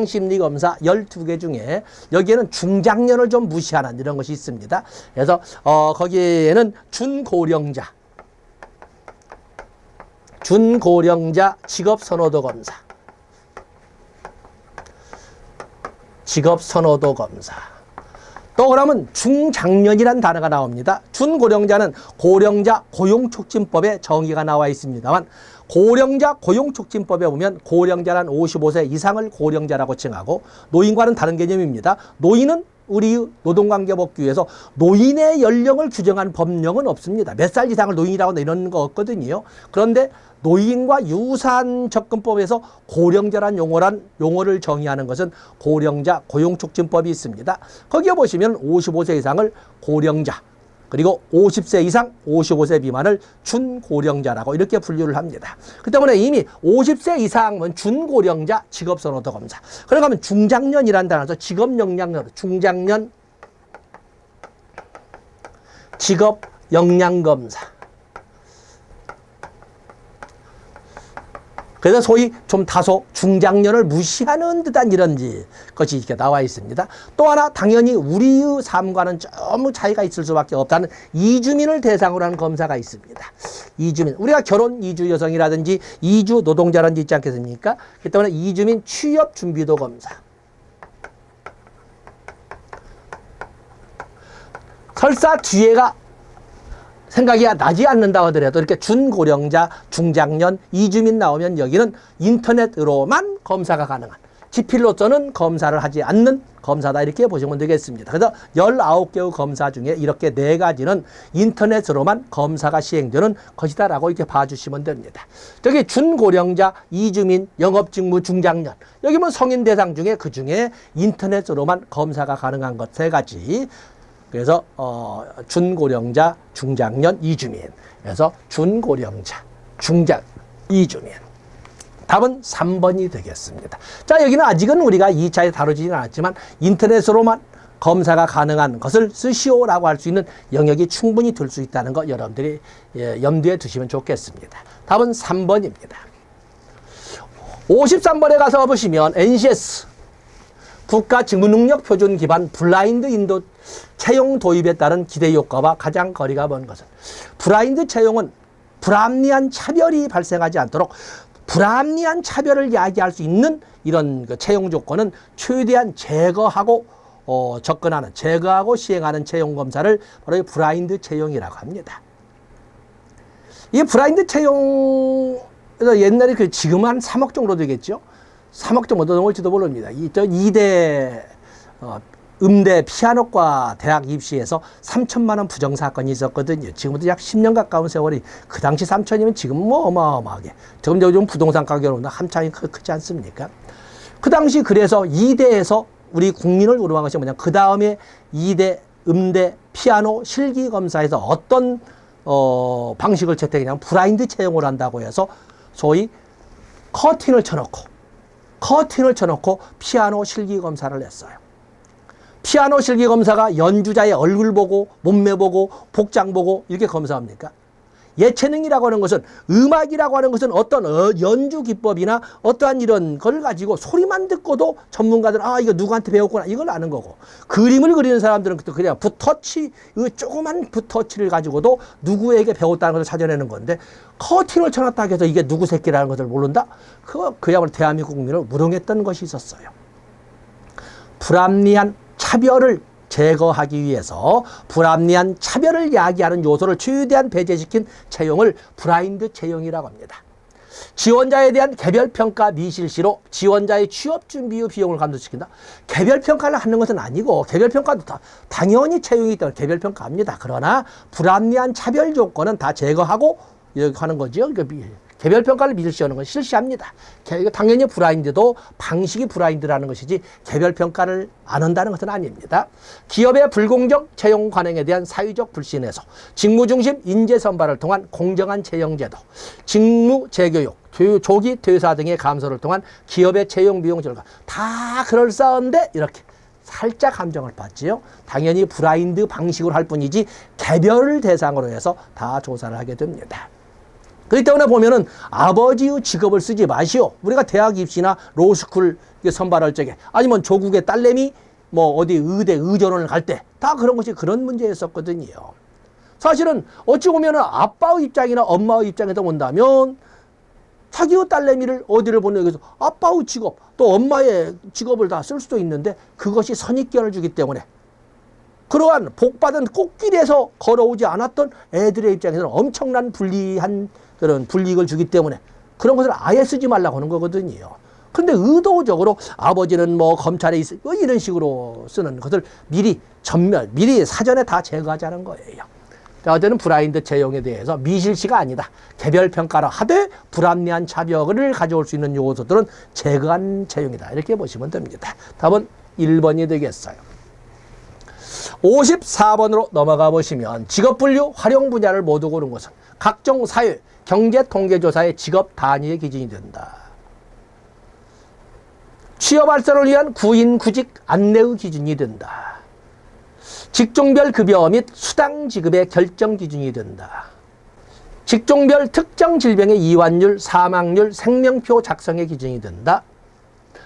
심리 검사 12개 중에 여기에는 중장년을 좀 무시하는 이런 것이 있습니다. 그래서 거기에는 준고령자 직업선호도 검사. 또 그러면 중장년이란 단어가 나옵니다. 준고령자는 고령자 고용촉진법에 정의가 나와 있습니다만 고령자 고용촉진법에 보면 고령자란 55세 이상을 고령자라고 칭하고 노인과는 다른 개념입니다. 노인은 우리 노동관계법규에서 노인의 연령을 규정한 법령은 없습니다. 몇 살 이상을 노인이라고 이런 거 없거든요. 그런데 노인과 유사한 접근법에서 고령자란 용어를 정의하는 것은 고령자 고용촉진법이 있습니다. 거기에 보시면 55세 이상을 고령자, 그리고 50세 이상 55세 미만을 준고령자라고 이렇게 분류를 합니다. 그 때문에 이미 50세 이상은 준고령자 직업선호도 검사. 그러면 중장년이라는 단어에서 직업역량으로 중장년 직업역량검사. 그래서 소위 좀 다소 중장년을 무시하는 듯한 이런 것이 이렇게 나와 있습니다. 또 하나 당연히 우리의 삶과는 좀 차이가 있을 수밖에 없다는 이주민을 대상으로 하는 검사가 있습니다. 이주민, 우리가 결혼 이주 여성이라든지 이주 노동자라든지 있지 않겠습니까? 그렇기 때문에 이주민 취업 준비도 검사. 설사 뒤에가 생각이 나지 않는다 하더라도 이렇게 준고령자, 중장년, 이주민 나오면 여기는 인터넷으로만 검사가 가능한, 지필로서는 검사를 하지 않는 검사다 이렇게 보시면 되겠습니다. 그래서 19개의 검사 중에 이렇게 4가지는 인터넷으로만 검사가 시행되는 것이다 라고 이렇게 봐주시면 됩니다. 저기 준고령자, 이주민, 영업직무, 중장년, 여기 뭐 성인 대상 중에 그 중에 인터넷으로만 검사가 가능한 것 3가지. 그래서 준고령자, 중장년, 이주민. 그래서 준고령자, 이주민. 답은 3번이 되겠습니다. 자, 여기는 아직은 우리가 2차에 다루지는 않았지만 인터넷으로만 검사가 가능한 것을 쓰시오라고 할 수 있는 영역이 충분히 될 수 있다는 거 여러분들이 염두에 두시면 좋겠습니다. 답은 3번입니다. 53번에 가서 보시면 NCS 국가직무능력표준 기반 블라인드 인도 채용 도입에 따른 기대 효과와 가장 거리가 먼 것은, 블라인드 채용은 불합리한 차별이 발생하지 않도록 불합리한 차별을 야기할 수 있는 이런 그 채용 조건은 최대한 제거하고 시행하는 채용 검사를 바로 블라인드 채용이라고 합니다. 이 블라인드 채용에서 옛날에 지금 한 3억 정도 되겠죠. 3억 정도 넘을지도 모릅니다. 저 2대 음대 피아노과 대학 입시에서 3천만 원 부정 사건이 있었거든요. 지금부터 약 10년 가까운 세월이, 그 당시 3천이면 지금 뭐 어마어마하게, 지금 요즘 부동산 가격으로는 함창이 크지 않습니까? 그 당시 그래서 2대에서 우리 국민을 우려한 것이 뭐냐, 그 다음에 2대 음대 피아노 실기 검사에서 어떤 방식을 채택했냐면 블라인드 채용을 한다고 해서 소위 커튼을 쳐놓고 피아노 실기 검사를 했어요. 피아노 실기 검사가 연주자의 얼굴 보고 몸매 보고 복장 보고 이렇게 검사합니까? 예체능이라고 하는 것은, 음악이라고 하는 것은 어떤 연주 기법이나 어떠한 이런 걸 가지고 소리만 듣고도 전문가들은 아, 이거 누구한테 배웠구나 이걸 아는 거고, 그림을 그리는 사람들은 그냥 붓터치, 조그만 붓터치를 가지고도 누구에게 배웠다는 것을 찾아내는 건데, 커팅을 쳐놨다 해서 이게 누구 새끼라는 것을 모른다? 그야말로 대한민국 국민을 무능했던 것이 있었어요. 불합리한 차별을 제거하기 위해서 불합리한 차별을 야기하는 요소를 최대한 배제시킨 채용을 브라인드 채용이라고 합니다. 지원자에 대한 개별평가 미실시로 지원자의 취업준비 후 비용을 감소시킨다. 개별평가를 하는 것은 아니고, 개별평가도 당연히 채용이 있다면 개별평가합니다. 그러나 불합리한 차별 조건은 다 제거하고 이렇게 하는 거죠. 개별평가를 미실시하는 건 실시합니다. 당연히 브라인드도 방식이 브라인드라는 것이지 개별평가를 안 한다는 것은 아닙니다. 기업의 불공정 채용 관행에 대한 사회적 불신에서 직무중심 인재선발을 통한 공정한 채용제도, 직무 재교육, 조기 퇴사 등의 감소를 통한 기업의 채용 비용 절감, 다 그럴싸한데 이렇게 살짝 함정을 받지요. 당연히 브라인드 방식으로 할 뿐이지 개별 대상으로 해서 다 조사를 하게 됩니다. 그렇기 때문에 보면은 아버지의 직업을 쓰지 마시오. 우리가 대학 입시나 로스쿨 선발할 적에, 아니면 조국의 딸내미 뭐 어디 의대 의전원을 갈 때 다 그런 것이 그런 문제였었거든요. 사실은 어찌 보면은 아빠의 입장이나 엄마의 입장에서 본다면 자기의 딸내미를 어디를 보내기 위해서 아빠의 직업 또 엄마의 직업을 다 쓸 수도 있는데, 그것이 선입견을 주기 때문에 그러한 복받은 꽃길에서 걸어오지 않았던 애들의 입장에서는 엄청난 불리한 그런 불이익을 주기 때문에 그런 것을 아예 쓰지 말라고 하는 거거든요. 그런데 의도적으로 아버지는 뭐 검찰에 있어 뭐 이런 식으로 쓰는 것을 미리 사전에 다 제거하자는 거예요. 어제는 브라인드 채용에 대해서 미실시가 아니다. 개별평가로 하되 불합리한 차별을 가져올 수 있는 요소들은 제거한 채용이다. 이렇게 보시면 됩니다. 답은 1번이 되겠어요. 54번으로 넘어가 보시면 직업분류 활용 분야를 모두 고른 것은 각종 사회, 경제 통계조사의 직업 단위의 기준이 된다. 취업 활성을 위한 구인 구직 안내의 기준이 된다. 직종별 급여 및 수당 지급의 결정 기준이 된다. 직종별 특정 질병의 이완율, 사망률, 생명표 작성의 기준이 된다.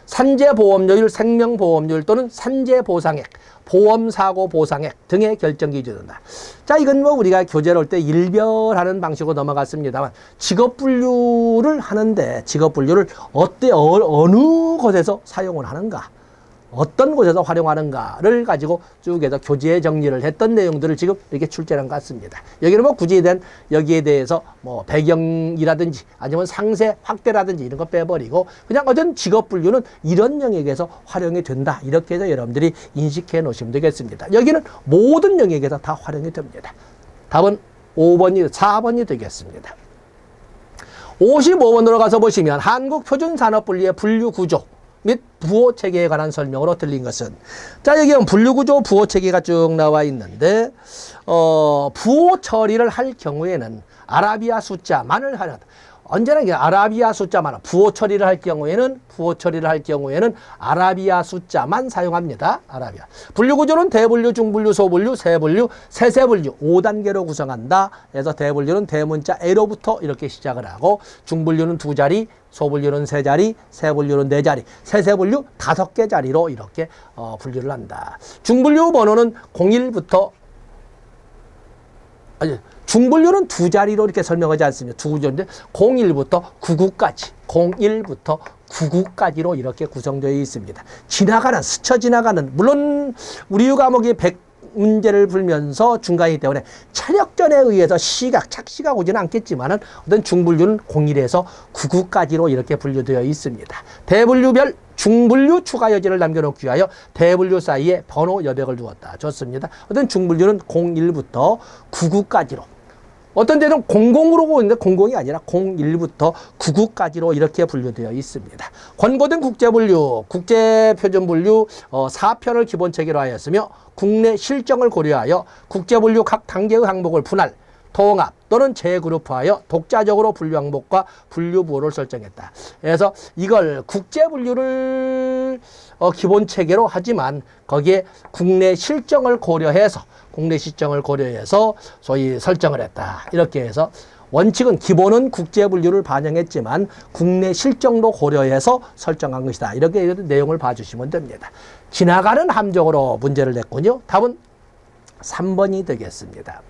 산재보험료율, 생명보험료율 또는 산재보상액, 보험사고 보상액 등의 결정 기준이 된다. 자, 이건 뭐 우리가 교재를 할 때 일별하는 방식으로 넘어갔습니다만, 직업분류를 하는데 직업분류를 어느 곳에서 사용을 하는가, 어떤 곳에서 활용하는가를 가지고 쭉 해서 교재에 정리를 했던 내용들을 지금 이렇게 출제한 것 같습니다. 여기는 뭐 굳이 여기에 대해서 뭐 배경이라든지 아니면 상세 확대라든지 이런 거 빼버리고 그냥 어떤 직업 분류는 이런 영역에서 활용이 된다. 이렇게 해서 여러분들이 인식해 놓으시면 되겠습니다. 여기는 모든 영역에서 다 활용이 됩니다. 답은 4번이 되겠습니다. 55번으로 가서 보시면 한국표준산업분리의 분류구조 및 부호체계에 관한 설명으로 들린 것은, 자, 여기 분류구조 부호체계가 쭉 나와 있는데, 부호 처리를 할 경우에는 아라비아 숫자만을 하는, 언제나 아라비아 숫자만, 부호 처리를 할 경우에는 아라비아 숫자만 사용합니다. 아라비아. 분류구조는 대분류, 중분류, 소분류, 세분류, 세세분류 5단계로 구성한다. 그래서 대분류는 대문자 A로부터 이렇게 시작을 하고, 중분류는 2자리, 소분류는 3자리, 세분류는 4자리, 세세분류 5개 자리로 이렇게 분류를 한다. 중분류 번호는 01부터 중분류는 2자리로 이렇게 설명하지 않습니다. 2자리인데 01부터 99까지로 이렇게 구성되어 있습니다. 스쳐 지나가는, 물론 우리 과목이 100문제를 풀면서 중간이기 때문에 체력전에 의해서 착시가 오지는 않겠지만은 어떤 중분류는 01에서 99까지로 이렇게 분류되어 있습니다. 대분류별 중분류 추가 여지를 남겨놓기 위하여 대분류 사이에 번호 여백을 두었다. 좋습니다. 어떤 중분류는 01부터 99까지로, 어떤 데는 00으로 보는데 00이 아니라 01부터 99까지로 이렇게 분류되어 있습니다. 권고된 국제분류, 국제표준분류 4편을 기본체계로 하였으며 국내 실정을 고려하여 국제분류 각 단계의 항목을 분할, 통합 또는 재그룹화하여 독자적으로 분류 항목과 분류 부호를 설정했다. 그래서 이걸 국제 분류를 기본 체계로 하지만 거기에 국내 실정을 고려해서 소위 설정을 했다. 이렇게 해서 원칙은 기본은 국제 분류를 반영했지만 국내 실정도 고려해서 설정한 것이다. 이렇게 내용을 봐주시면 됩니다. 지나가는 함정으로 문제를 냈군요. 답은 3번이 되겠습니다.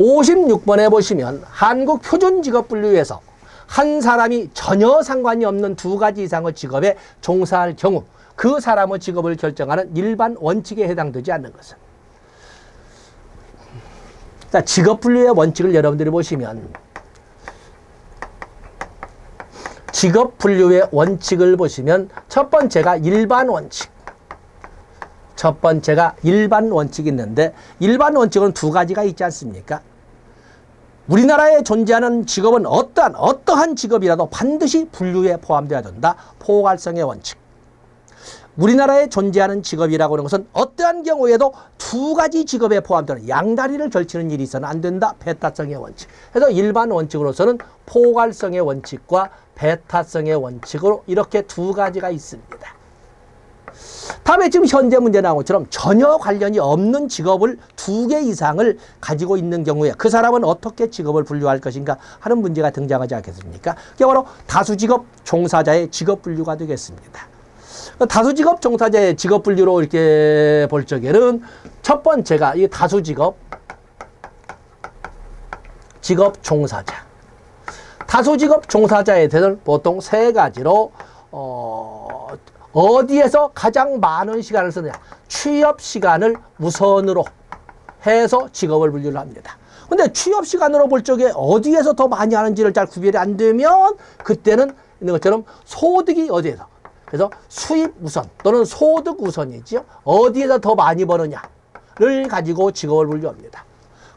56번에 보시면 한국 표준 직업 분류에서 한 사람이 전혀 상관이 없는 두 가지 이상의 직업에 종사할 경우 그 사람의 직업을 결정하는 일반 원칙에 해당되지 않는 것은. 자, 직업 분류의 원칙을 여러분들이 보시면 직업 분류의 원칙을 보시면 첫 번째가 일반 원칙. 첫 번째가 일반 원칙이 있는데 일반 원칙은 두 가지가 있지 않습니까? 우리나라에 존재하는 직업은 어떠한 직업이라도 반드시 분류에 포함되어야 된다. 포괄성의 원칙. 우리나라에 존재하는 직업이라고 하는 것은 어떠한 경우에도 두 가지 직업에 포함되는 양다리를 걸치는 일이 있어서는 안 된다. 배타성의 원칙. 그래서 일반 원칙으로서는 포괄성의 원칙과 배타성의 원칙으로 이렇게 두 가지가 있습니다. 다음에 지금 현재 문제 나온 것처럼 전혀 관련이 없는 직업을 두 개 이상을 가지고 있는 경우에 그 사람은 어떻게 직업을 분류할 것인가 하는 문제가 등장하지 않겠습니까? 그게 바로 다수직업 종사자의 직업 분류가 되겠습니다. 다수직업 종사자의 직업 분류로 이렇게 볼 적에는 첫 번째가 이 다수직업 종사자. 다수직업 종사자에 대해서는 보통 세 가지로 어디에서 가장 많은 시간을 쓰느냐. 취업 시간을 우선으로 해서 직업을 분류를 합니다. 근데 취업 시간으로 볼 적에 어디에서 더 많이 하는지를 잘 구별이 안 되면 그때는 있는 것처럼 소득이 어디에서. 그래서 수입 우선 또는 소득 우선이지요. 어디에서 더 많이 버느냐를 가지고 직업을 분류합니다.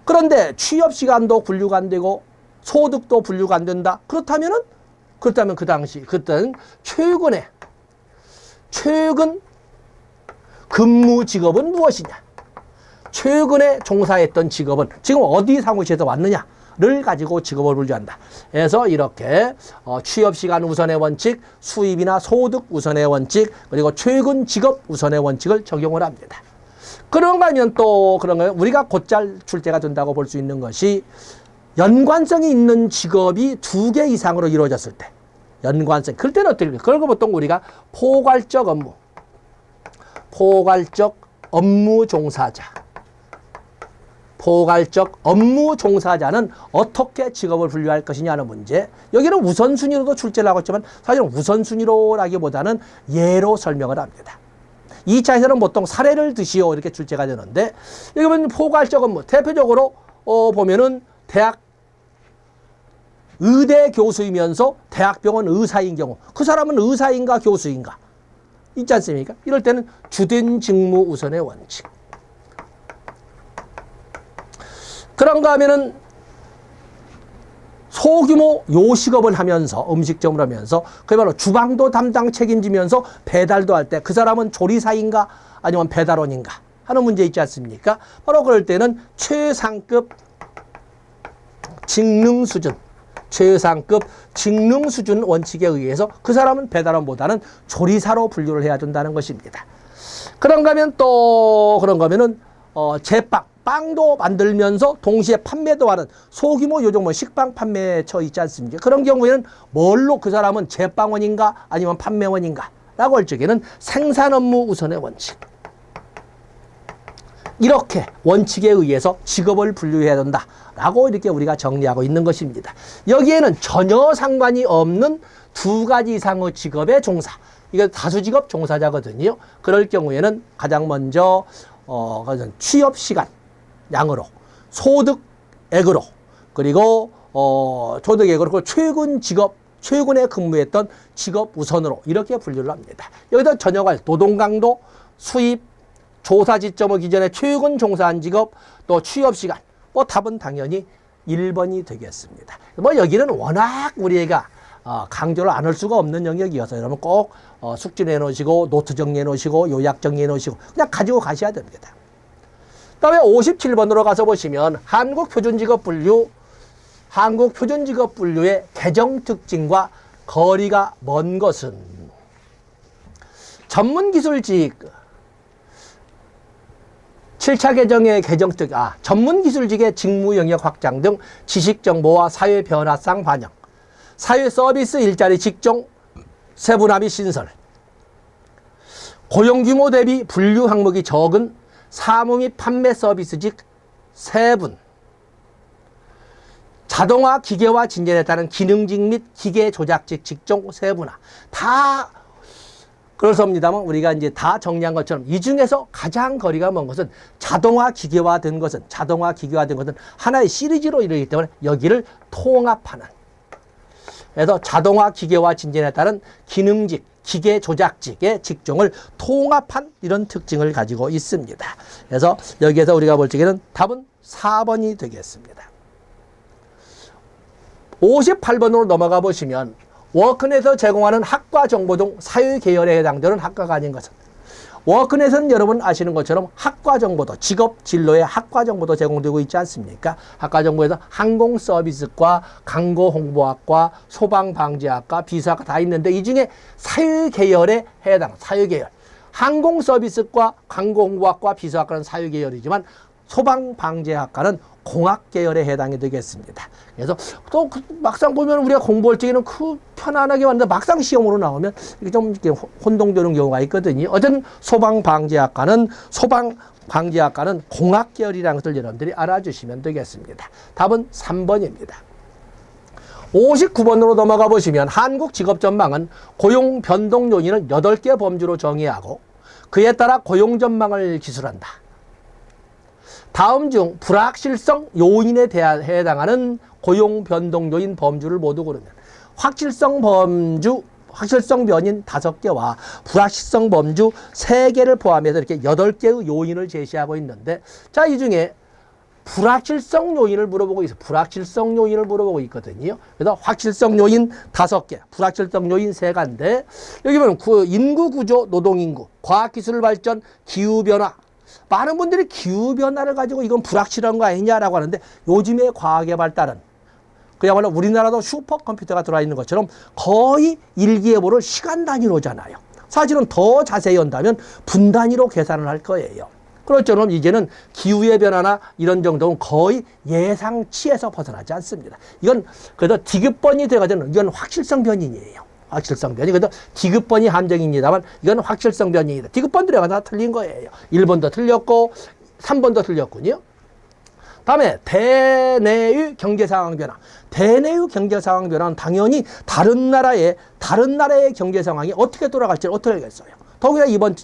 그런데 취업 시간도 분류가 안 되고 소득도 분류가 안 된다. 그렇다면 그때는 최근 근무 직업은 무엇이냐? 최근에 종사했던 직업은 지금 어디 사무실에서 왔느냐를 가지고 직업을 분류한다. 그래서 이렇게 취업시간 우선의 원칙, 수입이나 소득 우선의 원칙, 그리고 최근 직업 우선의 원칙을 적용을 합니다. 그런가 하면 우리가 곧잘 출제가 된다고 볼 수 있는 것이 연관성이 있는 직업이 두 개 이상으로 이루어졌을 때 연관성. 그럴 때는 어떻게? 그걸 보통 우리가 포괄적 업무 종사자. 포괄적 업무 종사자는 어떻게 직업을 분류할 것이냐는 문제. 여기는 우선순위로도 출제를 하고 있지만 사실은 우선순위로라기보다는 예로 설명을 합니다. 2차에서는 보통 사례를 드시오 이렇게 출제가 되는데 여기 보면 포괄적 업무. 대표적으로 보면은 대학 의대 교수이면서 대학병원 의사인 경우 그 사람은 의사인가 교수인가 있지 않습니까? 이럴 때는 주된 직무 우선의 원칙. 그런가 하면은 소규모 요식업을 하면서 음식점을 하면서 그게 바로 주방도 담당 책임지면서 배달도 할 때 그 사람은 조리사인가 아니면 배달원인가 하는 문제 있지 않습니까? 바로 그럴 때는 최상급 직능 수준 원칙에 의해서 그 사람은 배달원보다는 조리사로 분류를 해야 된다는 것입니다. 그런가 하면은 빵도 만들면서 동시에 판매도 하는 소규모 요정모 식빵 판매처 있지 않습니까? 그런 경우에는 뭘로 그 사람은 제빵원인가 아니면 판매원인가 라고 할 적에는 생산 업무 우선의 원칙. 이렇게 원칙에 의해서 직업을 분류해야 된다라고 이렇게 우리가 정리하고 있는 것입니다. 여기에는 전혀 상관이 없는 두 가지 이상의 직업의 종사. 이거 다수직업 종사자거든요. 그럴 경우에는 가장 먼저 취업 시간 양으로, 소득액으로, 그리고 소득액으로 최근에 근무했던 직업 우선으로 이렇게 분류를 합니다. 여기다 전혀가 노동 강도, 수입, 조사 지점의 기존에 최근 종사한 직업, 또 취업 시간. 답은 당연히 1번이 되겠습니다. 여기는 워낙 우리가 강조를 안 할 수가 없는 영역이어서 여러분 꼭 숙지해 놓으시고 노트 정리해 놓으시고 요약 정리해 놓으시고 그냥 가지고 가셔야 됩니다. 그다음에 57번으로 가서 보시면 한국표준직업분류의 개정 특징과 거리가 먼 것은 전문기술직 7차 개정의 전문기술직의 직무 영역 확장 등 지식정보와 사회 변화상 반영, 사회 서비스 일자리 직종 세분화 및 신설, 고용규모 대비 분류 항목이 적은 사무 및 판매 서비스직 세분, 자동화 기계화 진전에 따른 기능직 및 기계 조작직 직종 세분화. 다 그렇습니다만 우리가 이제 다 정리한 것처럼 이 중에서 가장 거리가 먼 것은 자동화 기계화된 것은 하나의 시리즈로 이루기 때문에 여기를 통합하는. 그래서 자동화 기계화 진전에 따른 기능직, 기계 조작직의 직종을 통합한 이런 특징을 가지고 있습니다. 그래서 여기에서 우리가 볼 적에는 답은 4번이 되겠습니다. 58번으로 넘어가 보시면 워크넷에서 제공하는 학과 정보 등 사회 계열에 해당되는 학과가 아닌 것은, 워크넷은 여러분 아시는 것처럼 학과 정보도, 직업 진로의 학과 정보도 제공되고 있지 않습니까? 학과 정보에서 항공 서비스과, 광고 홍보학과, 소방 방지학과, 비서학과 다 있는데 이 중에 사회 계열에 해당, 사회 계열. 항공 서비스과, 광고 홍보학과, 비서학과는 사회 계열이지만 소방 방지학과는 공학 계열에 해당이 되겠습니다. 그래서 또 막상 보면 우리가 공부할 적에는 편안하게 왔는데 막상 시험으로 나오면 이게 좀 이렇게 혼동되는 경우가 있거든요. 어쨌든 소방 방지학과는 공학 계열이라는 것을 여러분들이 알아주시면 되겠습니다. 답은 3번입니다. 59번으로 넘어가 보시면 한국직업전망은 고용 변동 요인을 8개 범주로 정의하고 그에 따라 고용 전망을 기술한다. 다음 중 불확실성 요인에 해당하는 고용 변동 요인 범주를 모두 고르면 확실성 변인 5개와 불확실성 범주 3개를 포함해서 이렇게 8개의 요인을 제시하고 있는데, 자, 이 중에 불확실성 요인을 물어보고 있거든요. 그래서 확실성 요인 5개, 불확실성 요인 3개인데, 여기 보면 인구 구조, 노동 인구, 과학 기술 발전, 기후 변화. 많은 분들이 기후변화를 가지고 이건 불확실한 거 아니냐라고 하는데, 요즘의 과학의 발달은 그야말로 우리나라도 슈퍼컴퓨터가 들어와 있는 것처럼 거의 일기예보를 시간 단위로 하잖아요. 사실은 더 자세히 한다면 분 단위로 계산을 할 거예요. 그렇죠. 이제는 기후의 변화나 이런 정도는 거의 예상치에서 벗어나지 않습니다. 이건 그래도 디귿번이 돼가지고 이건 확실성 변인이에요. 확실성 변이. 그래도 디귿번이 함정입니다만 이건 확실성 변이다. 디귿번 들어가 다 틀린 거예요. 1번도 틀렸고 3번도 틀렸군요. 다음에 대내의 경제상황 변화. 대내의 경제상황 변화는 당연히 다른 나라의 경제상황이 어떻게 돌아갈지 어떻게 알겠어요. 더구나 이번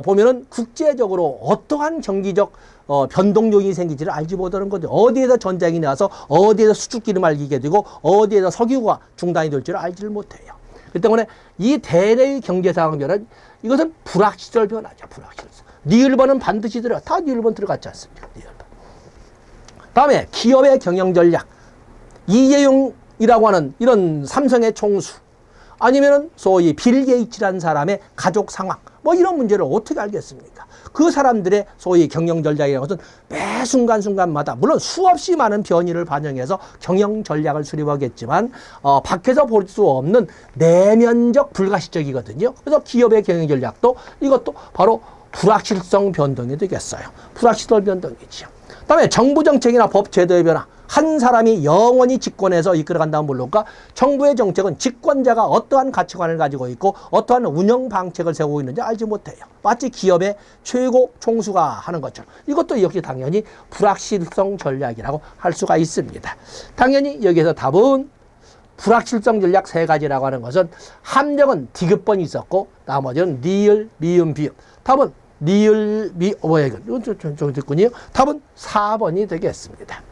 보면은 국제적으로 어떠한 경기적 변동 요인이 생기지를 알지 못하는 거죠. 어디에서 전쟁이 나서 어디에서 수축기를 말리게 되고 어디에서 석유가 중단이 될지를 알지를 못해요. 그 때문에 이 대내의 경제상황 변화는 이것은 불확실성 변화죠. 불확실성. 니을번은 반드시 들어가. 다 니을번 들어갔지 않습니까? 니을번. 다음에 기업의 경영 전략. 이재용이라고 하는 이런 삼성의 총수, 아니면은 소위 빌 게이츠라는 사람의 가족 상황, 뭐 이런 문제를 어떻게 알겠습니까? 그 사람들의 소위 경영 전략이라는 것은 매 순간순간마다 물론 수없이 많은 변이를 반영해서 경영 전략을 수립하겠지만 밖에서 볼 수 없는 내면적 불가시적이거든요. 그래서 기업의 경영 전략도 이것도 바로 불확실성 변동이 되겠어요. 불확실성 변동이죠. 그다음에 정부 정책이나 법 제도의 변화. 한 사람이 영원히 집권해서 이끌어간다면 물론가 정부의 정책은 집권자가 어떠한 가치관을 가지고 있고 어떠한 운영 방책을 세우고 있는지 알지 못해요. 마치 기업의 최고 총수가 하는 것처럼 이것도 역시 당연히 불확실성 전략이라고 할 수가 있습니다. 당연히 여기에서 답은 불확실성 전략 3가지라고 하는 것은 함정은 디귿번이 있었고 나머지는 니을, 미음, 비읍. 답은 니을, 이건 좀 듣군요. 답은 4번이 되겠습니다.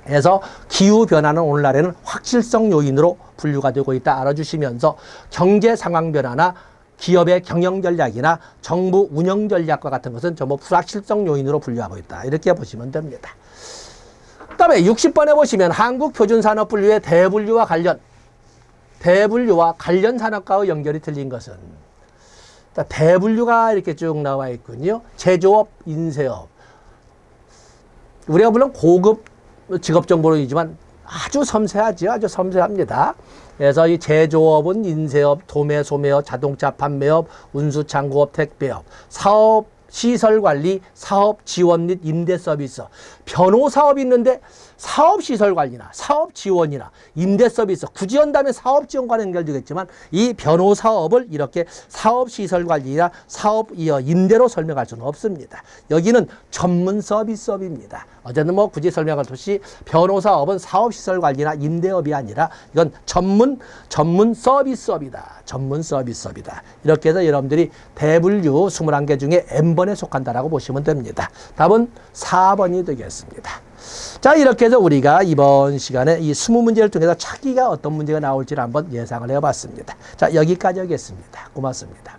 그래서 기후변화는 오늘날에는 확실성 요인으로 분류가 되고 있다 알아주시면서 경제 상황 변화나 기업의 경영 전략이나 정부 운영 전략과 같은 것은 전부 불확실성 요인으로 분류하고 있다. 이렇게 보시면 됩니다. 그 다음에 60번에 보시면 한국표준산업분류의 대분류와 관련 산업과의 연결이 틀린 것은, 대분류가 이렇게 쭉 나와 있군요. 제조업, 인쇄업, 우리가 물론 고급 직업 정보이지만 아주 섬세하죠. 아주 섬세합니다. 그래서 이 제조업은 인쇄업, 도매, 소매업, 자동차 판매업, 운수창고업, 택배업, 사업, 시설관리, 사업 지원 및 임대 서비스, 변호사업이 있는데 사업시설관리나 사업지원이나 임대서비스, 굳이 한다면 사업지원과 연결되겠지만 이 변호사업을 이렇게 사업시설관리나 사업 임대로 설명할 수는 없습니다. 여기는 전문 서비스업입니다. 어제는 뭐 굳이 설명할 수 없이 변호사업은 사업시설관리나 임대업이 아니라 이건 전문 서비스업이다. 전문 서비스업이다. 이렇게 해서 여러분들이 대분류 21개 중에 N번에 속한다라고 보시면 됩니다. 답은 4번이 되겠습니다. 자, 이렇게 해서 우리가 이번 시간에 이 20문제를 통해서 차기가 어떤 문제가 나올지를 한번 예상을 해봤습니다. 자, 여기까지 하겠습니다. 고맙습니다.